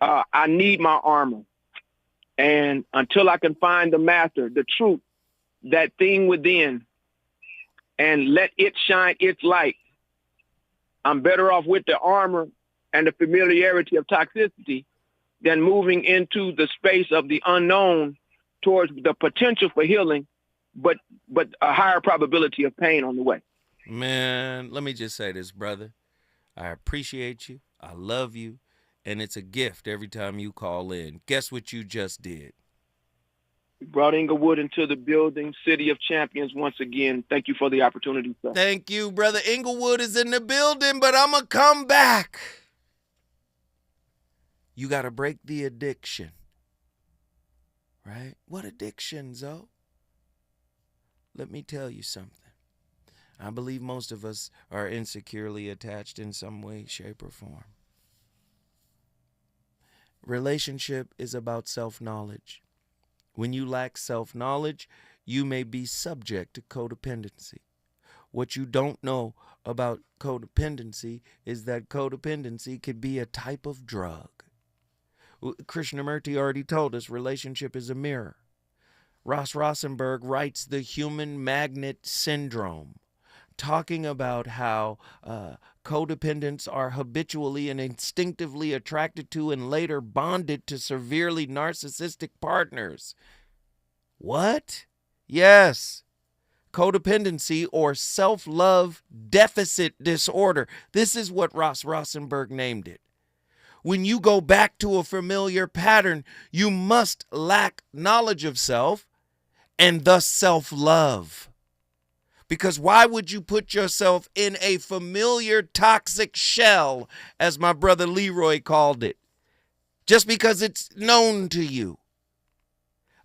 I need my armor. And until I can find the master, the truth, that thing within, and let it shine its light, I'm better off with the armor and the familiarity of toxicity than moving into the space of the unknown towards the potential for healing, but a higher probability of pain on the way. Man, let me just say this, brother. I appreciate you. I love you. And it's a gift every time you call in. Guess what you just did? You brought Inglewood into the building, City of Champions once again. Thank you for the opportunity, sir. Thank you, brother. Inglewood is in the building, but I'm going to come back. You got to break the addiction. Right? What addiction, Zoe? Let me tell you something. I believe most of us are insecurely attached in some way, shape, or form. Relationship is about self-knowledge. When you lack self-knowledge, you may be subject to codependency. What you don't know about codependency is that codependency could be a type of drug. Krishnamurti already told us relationship is a mirror. Ross Rosenberg writes The Human Magnet Syndrome, talking about how codependents are habitually and instinctively attracted to and later bonded to severely narcissistic partners. What? Yes. Codependency or self-love deficit disorder. This is what Ross Rosenberg named it. When you go back to a familiar pattern, you must lack knowledge of self and thus self-love. Because why would you put yourself in a familiar toxic shell, as my brother Leroy called it, just because it's known to you?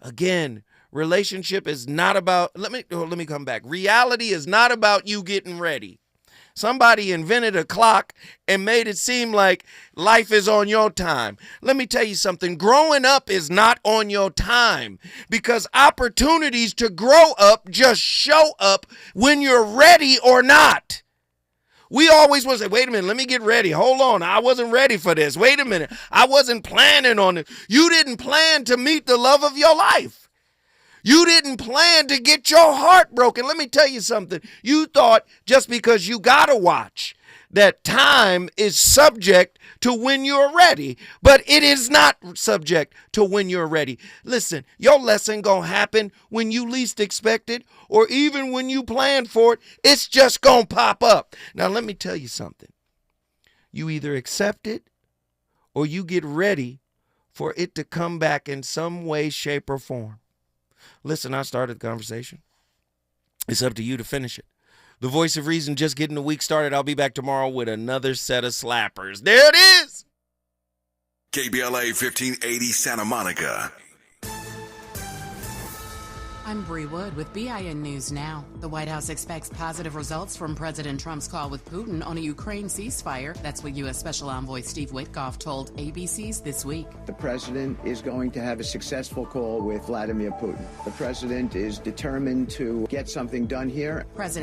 Again, relationship is not about, let me come back. Reality is not about you getting ready. Somebody invented a clock and made it seem like life is on your time. Let me tell you something. Growing up is not on your time, because opportunities to grow up just show up when you're ready or not. We always want to say, wait a minute, let me get ready. Hold on, I wasn't ready for this. Wait a minute, I wasn't planning on it. You didn't plan to meet the love of your life. You didn't plan to get your heart broken. Let me tell you something. You thought just because you got to watch that time is subject to when you're ready, but it is not subject to when you're ready. Listen, your lesson gonna happen when you least expect it, or even when you plan for it. It's just gonna pop up. Now, let me tell you something. You either accept it or you get ready for it to come back in some way, shape, or form. Listen, I started the conversation. It's up to you to finish it. The voice of reason just getting the week started. I'll be back tomorrow with another set of slappers. There it is. KBLA 1580 Santa Monica. I'm Bree Wood with BIN News Now. The White House expects positive results from President Trump's call with Putin on a Ukraine ceasefire. That's what U.S. Special Envoy Steve Witkoff told ABC's This Week. The president is going to have a successful call with Vladimir Putin. The president is determined to get something done here. President